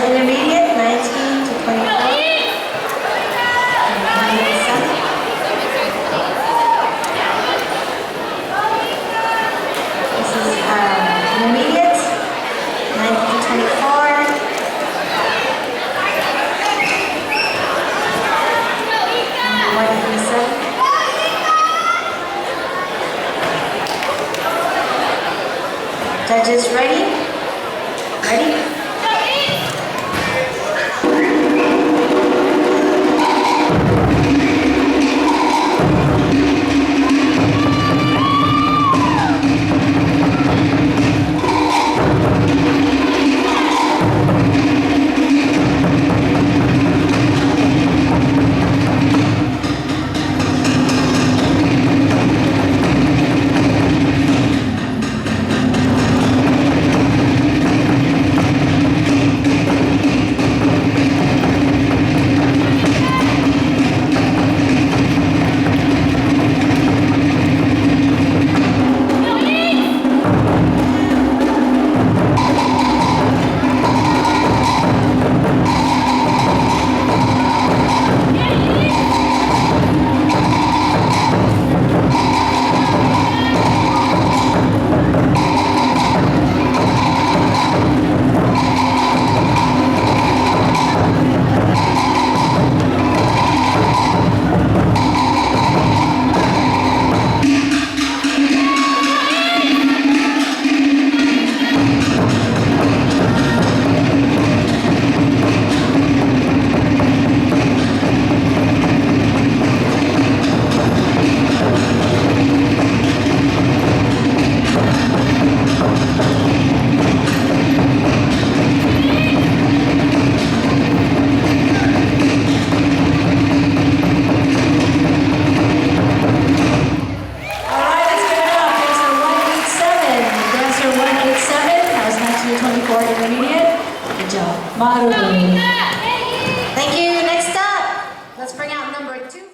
intermediate, 19 to 24. This is intermediate, 19 to 24. Number 187. Judges ready? Ready? Intermediate. Good job. Maru. Thank you. Next up, let's bring out number 2.